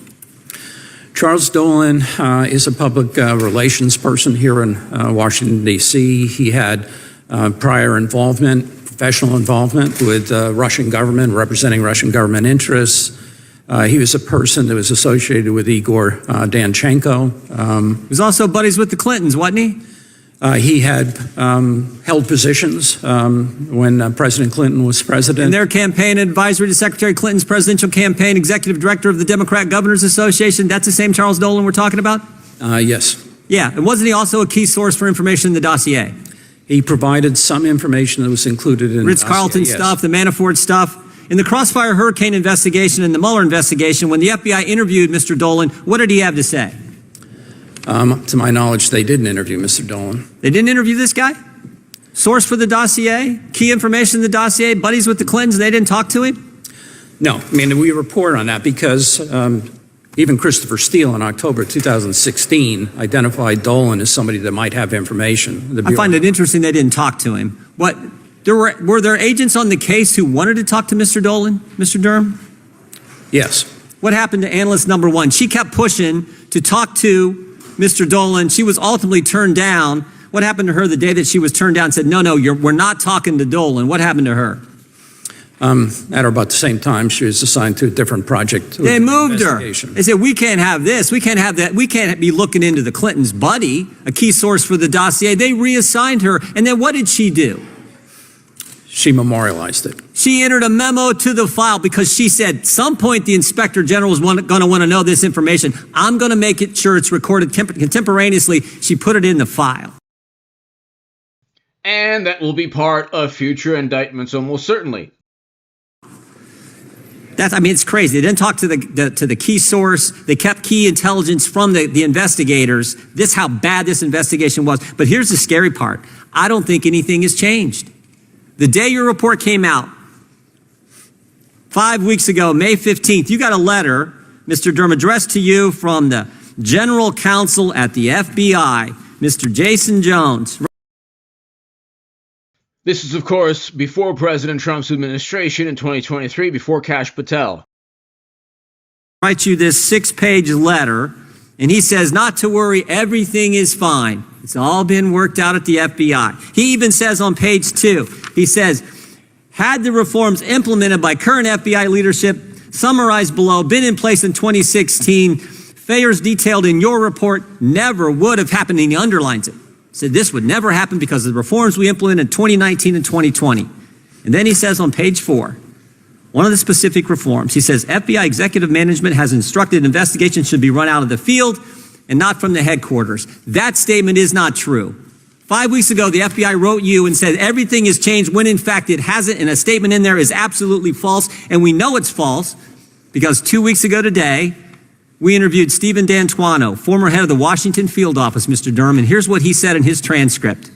Charles Dolan is a public relations person here in Washington, D.C. He had prior involvement, professional involvement with Russian government, representing Russian government interests. He was a person that was associated with Igor Danchenko. He was also buddies with the Clintons, wasn't he? He had held positions when President Clinton was president. In their campaign advisory to Secretary Clinton's presidential campaign, executive director of the Democrat Governors Association, that's the same Charles Dolan we're talking about? Yes. Yeah, and wasn't he also a key source for information in the dossier? He provided some information that was included in the Ritz-Carlton dossier, yes. stuff, the Manafort stuff. In the Crossfire Hurricane investigation and the Mueller investigation, when the FBI interviewed Mr. Dolan, what did he have to say? To my knowledge, they didn't interview Mr. Dolan. They didn't interview this guy? Source for the dossier? Key information in the dossier? Buddies with the Clintons, and they didn't talk to him? No, I mean, we report on that because Even Christopher Steele in October 2016 identified Dolan as somebody that might have information. I find it interesting they didn't talk to him. Were there agents on the case who wanted to talk to Mr. Dolan, Mr. Durham? Yes. What happened to analyst number one? She kept pushing to talk to Mr. Dolan. She was ultimately turned down. What happened to her the day that she was turned down and said, no, we're not talking to Dolan? What happened to her? At or about the same time, she was assigned to a different project. They moved her. They said, we can't have this. We can't have that. We can't be looking into the Clintons' buddy, a key source for the dossier. They reassigned her. And then what did she do? She memorialized it. She entered a memo to the file because she said, some point the inspector general is going to want to know this information. I'm going to make it sure it's recorded contemporaneously. She put it in the file. And that will be part of future indictments, almost certainly. It's crazy. They didn't talk to the key source. They kept key intelligence from the investigators. This is how bad this investigation was. But here's the scary part. I don't think anything has changed. The day your report came out, 5 weeks ago, May 15th, you got a letter, Mr. Durham, addressed to you from the general counsel at the FBI, Mr. Jason Jones. This is, of course, before President Trump's administration in 2023, before Kash Patel. Writes you this 6-page letter, and he says, not to worry, everything is fine. It's all been worked out at the FBI. He even says on page 2, he says, had the reforms implemented by current FBI leadership, summarized below, been in place in 2016, failures detailed in your report never would have happened, and he underlines it. Said this would never happen because of the reforms we implemented in 2019 and 2020. And then he says on page 4, one of the specific reforms, he says, FBI executive management has instructed investigations should be run out of the field and not from the headquarters. That statement is not true. 5 weeks ago, the FBI wrote you and said everything has changed when in fact it hasn't, and a statement in there is absolutely false. And we know it's false because 2 weeks ago today, we interviewed Stephen D'Antuono, former head of the Washington field office, Mr. Durham, and here's what he said in his transcript.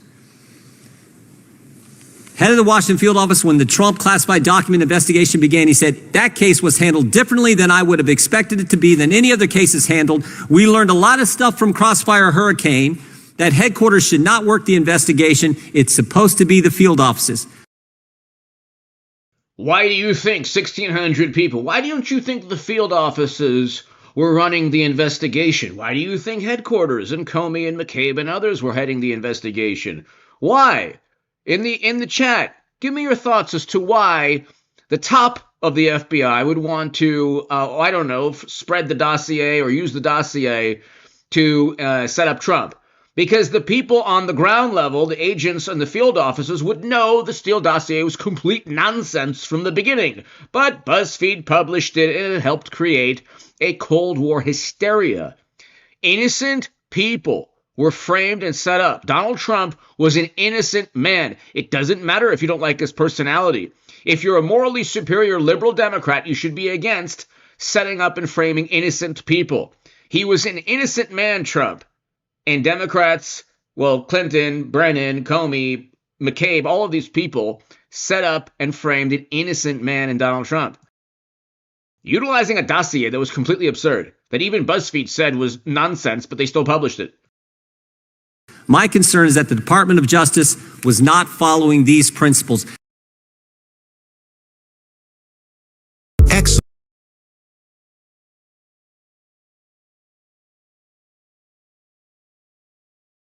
Head of the Washington field office, when the Trump classified document investigation began, he said, that case was handled differently than I would have expected it to be, than any other cases handled. We learned a lot of stuff from Crossfire Hurricane, that headquarters should not work the investigation. It's supposed to be the field offices. Why do you think 1,600 people? Why don't you think the field offices were running the investigation? Why do you think headquarters and Comey and McCabe and others were heading the investigation? Why? In the chat, give me your thoughts as to why the top of the FBI would want to, spread the dossier or use the dossier to set up Trump. Because the people on the ground level, the agents and the field officers, would know the Steele dossier was complete nonsense from the beginning. But BuzzFeed published it and it helped create a Cold War hysteria. Innocent people were framed and set up. Donald Trump was an innocent man. It doesn't matter if you don't like his personality. If you're a morally superior liberal Democrat, you should be against setting up and framing innocent people. He was an innocent man, Trump. And Democrats, Clinton, Brennan, Comey, McCabe, all of these people set up and framed an innocent man in Donald Trump. Utilizing a dossier that was completely absurd, that even BuzzFeed said was nonsense, but they still published it. My concern is that the Department of Justice was not following these principles.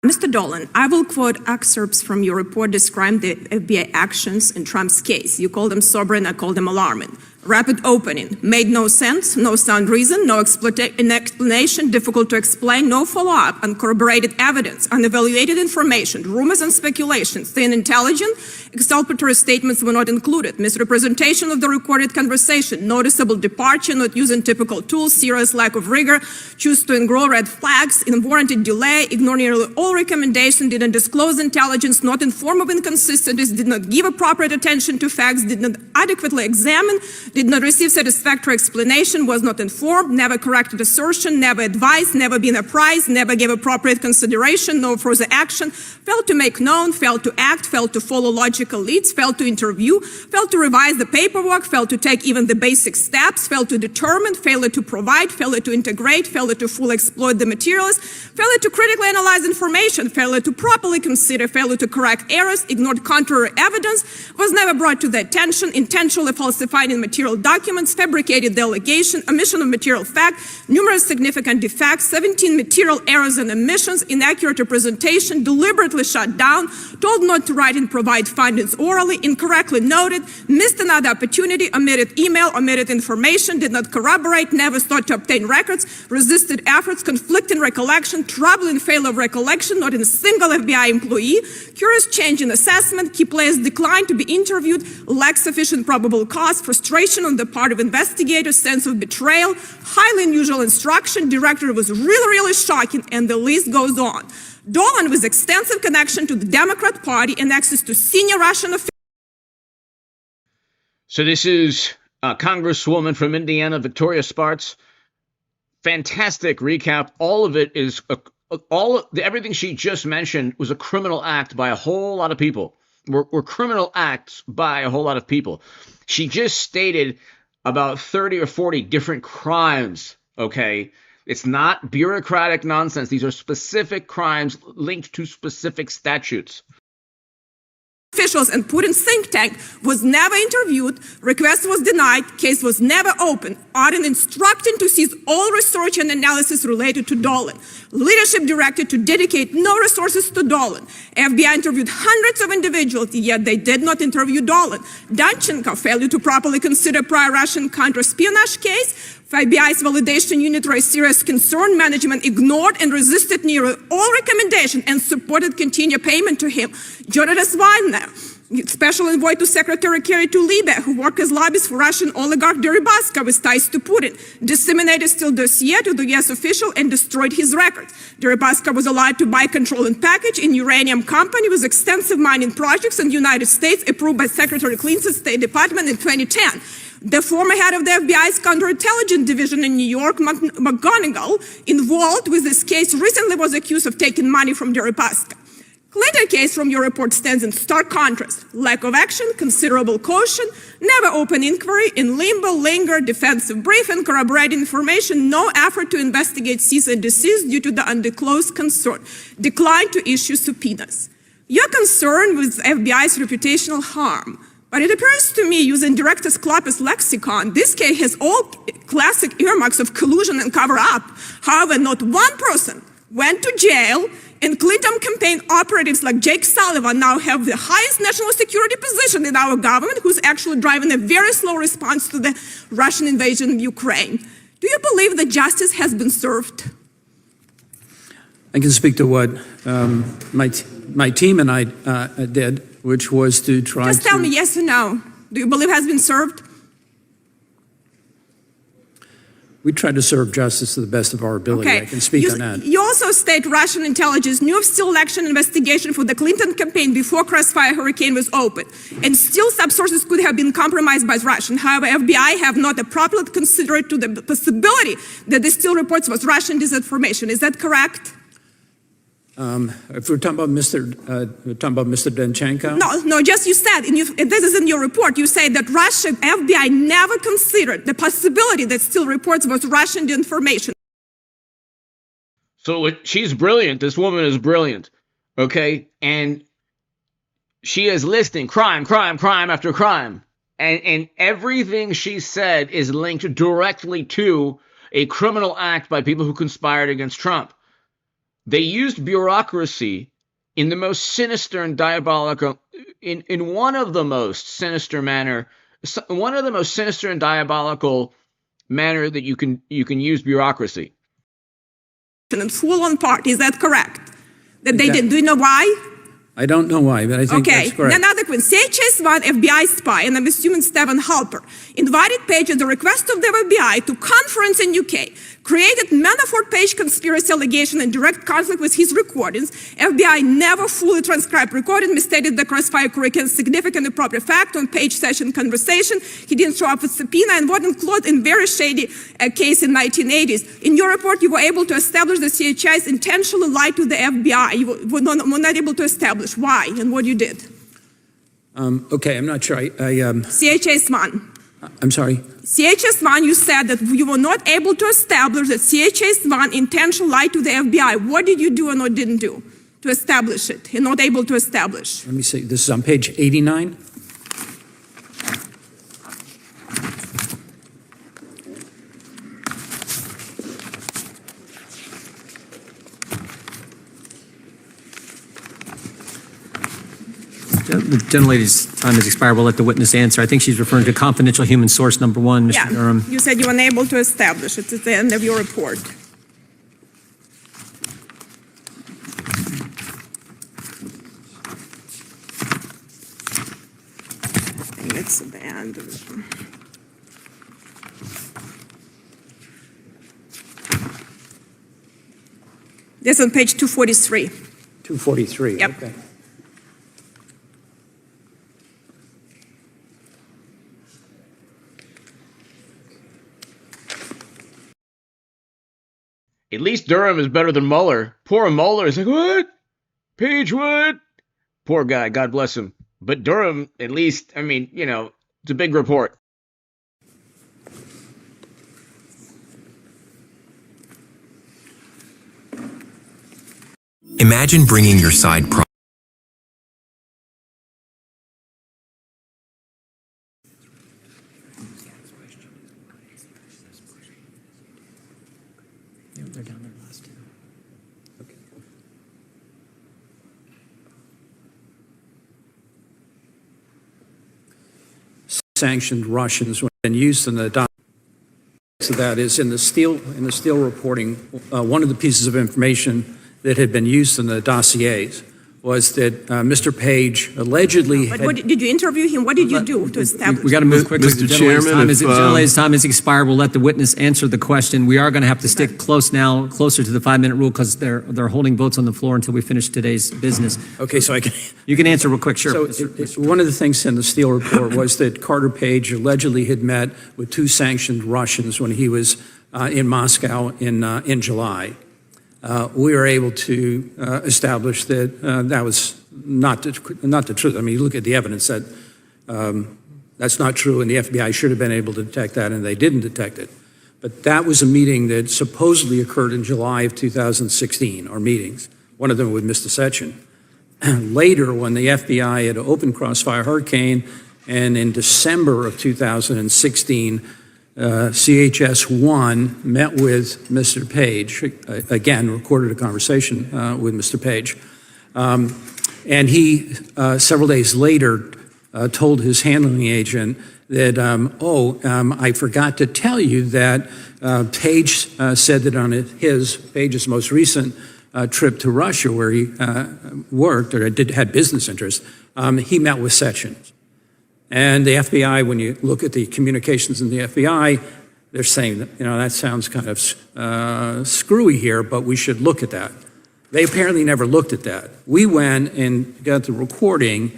Mr. Dolan, I will quote excerpts from your report describing the FBI actions in Trump's case. You call them sobering, I call them alarming. Rapid opening, made no sense, no sound reason, no explanation, difficult to explain, no follow-up, uncorroborated evidence, unevaluated information, rumors and speculations, thin intelligence, exculpatory statements were not included, misrepresentation of the recorded conversation, noticeable departure, not using typical tools, serious lack of rigor, choose to ignore red flags, unwarranted delay, ignore nearly all recommendations, didn't disclose intelligence, not inform of inconsistencies, did not give appropriate attention to facts, did not adequately examine did not receive satisfactory explanation, was not informed, never corrected assertion, never advised, never been apprised, never gave appropriate consideration, no further action, failed to make known, failed to act, failed to follow logical leads, failed to interview, failed to revise the paperwork, failed to take even the basic steps, failed to determine, failure to provide, failure to integrate, failure to fully exploit the materials, failure to critically analyze information, failure to properly consider, failure to correct errors, ignored contrary evidence, was never brought to the attention, intentionally falsifying material documents, fabricated the allegation, omission of material fact, numerous significant defects, 17 material errors and omissions, inaccurate representation, deliberately shut down, told not to write and provide findings orally, incorrectly noted, missed another opportunity, omitted email, omitted information, did not corroborate, never sought to obtain records, resisted efforts, conflicting recollection, troubling failure of recollection, not in a single FBI employee, curious change in assessment, key players declined to be interviewed, lack sufficient probable cause, frustration on the part of investigators, sense of betrayal, highly unusual instruction, director was really shocking, and the list goes on. Dolan, with extensive connection to the Democrat Party and access to senior Russian officials. So this is Congresswoman from Indiana, Victoria Spartz. Fantastic recap. All of it is everything she just mentioned was a criminal act by a whole lot of people. Were criminal acts by a whole lot of people. She just stated about 30 or 40 different crimes, okay? It's not bureaucratic nonsense. These are specific crimes linked to specific statutes. Officials and Putin's think tank was never interviewed, request was denied, case was never opened, Auden instructing to cease all research and analysis related to Dolan. Leadership directed to dedicate no resources to Dolan. FBI interviewed hundreds of individuals, yet they did not interview Dolan. Danchenko failed to properly consider prior Russian counter-espionage case. FBI's validation unit raised serious concern. Management ignored and resisted nearly all recommendations and supported continued payment to him. Jonas Wagner, special envoy to Secretary Kerry to Libya, who worked as lobbyist for Russian oligarch Deripaska with ties to Putin, disseminated still dossier to the U.S. official and destroyed his records. Deripaska was allowed to buy, control, and package in uranium company with extensive mining projects in the United States approved by Secretary Clinton's State Department in 2010. The former head of the FBI's counterintelligence division in New York, McGonigal, involved with this case, recently was accused of taking money from Deripaska. Clinton case from your report stands in stark contrast. Lack of action, considerable caution, never open inquiry, in limbo, linger, defensive briefing, corroborating information, no effort to investigate cease and desist due to the undisclosed concern, decline to issue subpoenas. You're concerned with FBI's reputational harm. But it appears to me, using Director's Clapper's lexicon, this case has all classic earmarks of collusion and cover-up. However, not one person went to jail, and Clinton campaign operatives like Jake Sullivan now have the highest national security position in our government, who's actually driving a very slow response to the Russian invasion of Ukraine. Do you believe that justice has been served? I can speak to what my team and I did, which was to try Just tell me yes or no. Do you believe has been served? We tried to serve justice to the best of our ability. Okay. I can speak on that. You also state Russian intelligence knew of still election investigation for the Clinton campaign before Crossfire Hurricane was opened. And still some sources could have been compromised by Russian. However, FBI have not appropriately considered to the possibility that the still reports was Russian disinformation. Is that correct? If we're talking about Mr. Danchenko? No, just you said, this is in your report, you say that Russian FBI never considered the possibility that still reports was Russian information. So she's brilliant. This woman is brilliant, okay? And she is listing crime after crime. And everything she said is linked directly to a criminal act by people who conspired against Trump. They used bureaucracy in the most sinister and diabolical, in one of the most sinister and diabolical manner that you can use bureaucracy. And full on part, is that correct? That they did. Do you know why? I don't know why, but I think that's correct. Another question. when CHS-1 FBI spy, and I'm assuming Stephen Halper, invited Page at the request of the FBI to conference in UK, created Manafort-Page conspiracy allegation in direct conflict with his recordings. FBI never fully transcribed recording, misstated the crossfire curriculum significant appropriate fact on Page session conversation. He didn't show up with subpoena and what included in very shady case in 1980s. In your report, you were able to establish that CHS intentionally lied to the FBI. You were not able to establish why and what you did. Okay, I'm not sure. CHS-1. I'm sorry. CHS-1, you said that you were not able to establish that CHS-1 intentionally lied to the FBI. What did you do and what didn't do to establish it? You're not able to establish. Let me see. This is on page 89. The gentlelady's time has expired. We'll let the witness answer. I think she's referring to confidential human source number 1, Mr. Durham. You said you were unable to establish it at the end of your report. And it's at the end of it. This is on page 243. 243. Yep. Okay. At least Durham is better than Mueller. Poor Mueller is like, what? Page what? Poor guy, God bless him. But Durham, at least, I mean, you know, it's a big report. Imagine bringing your side project. They're down there last two. Okay. Sanctioned Russians when used in the document. So that is in the Steele reporting. One of the pieces of information that had been used in the dossiers was that Mr. Page allegedly. But what, did you interview him? What did you do to establish? We got to move quickly. Mr. Chairman, the gentlelady's time has expired. We'll let the witness answer the question. We are going to have to stick closer to the 5-minute rule because they're holding votes on the floor until we finish today's business. Okay, so You can answer real quick, sure. So one of the things in the Steele report was that Carter Page allegedly had met with 2 sanctioned Russians when he was in Moscow in July. We were able to establish that that was not the truth. I mean, you look at the evidence that that's not true, and the FBI should have been able to detect that, and they didn't detect it. But that was a meeting that supposedly occurred in July of 2016, or meetings, one of them with Mr. Sechin. Later, when the FBI had opened Crossfire Hurricane, and in December of 2016, CHS-1 met with Mr. Page, again, recorded a conversation with Mr. Page. And he, several days later, told his handling agent that, I forgot to tell you that Page said that on Page's most recent trip to Russia, where he worked or had business interests, he met with Sechin. And the FBI, when you look at the communications in the FBI, they're saying, that sounds kind of screwy here, but we should look at that. They apparently never looked at that. We went and got the recording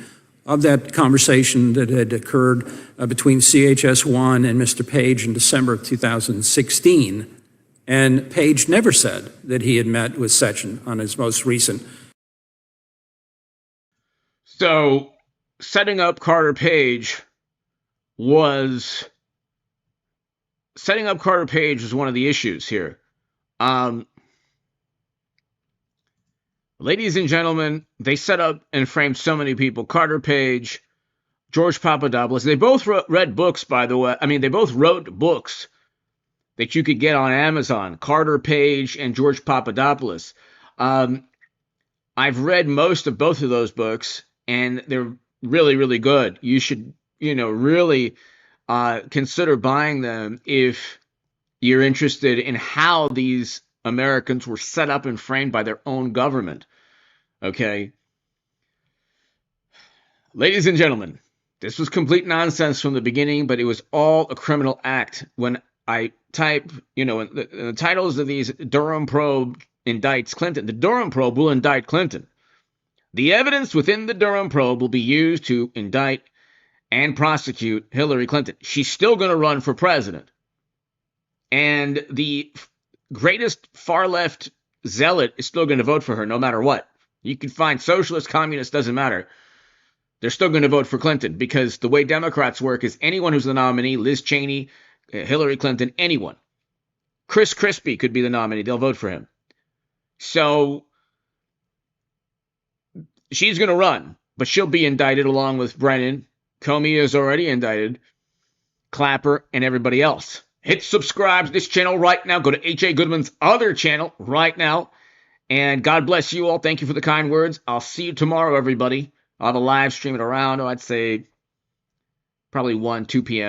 of that conversation that had occurred between CHS-1 and Mr. Page in December of 2016. And Page never said that he had met with Sechin on his most recent. So setting up Carter Page was one of the issues here. Ladies and gentlemen, they set up and framed so many people. Carter Page, George Papadopoulos. They both read books, by the way. I mean, they both wrote books that you could get on Amazon. Carter Page and George Papadopoulos. I've read most of both of those books, and they're really, really good. You should, really consider buying them if you're interested in how these Americans were set up and framed by their own government. Okay. Ladies and gentlemen, this was complete nonsense from the beginning, but it was all a criminal act. When I type, in the titles of these Durham probe indicts Clinton, the Durham probe will indict Clinton. The evidence within the Durham probe will be used to indict and prosecute Hillary Clinton. She's still going to run for president. And the greatest far-left zealot is still going to vote for her no matter what. You can find socialist, communist, doesn't matter. They're still going to vote for Clinton because the way Democrats work is anyone who's the nominee, Liz Cheney, Hillary Clinton, anyone. Chris Christie could be the nominee. They'll vote for him. So she's going to run, but she'll be indicted along with Brennan. Comey is already indicted. Clapper and everybody else. Hit subscribe to this channel right now. Go to H.A. Goodman's other channel right now. And God bless you all. Thank you for the kind words. I'll see you tomorrow, everybody. I'll have a live stream at around, I'd say, probably 1, 2 p.m.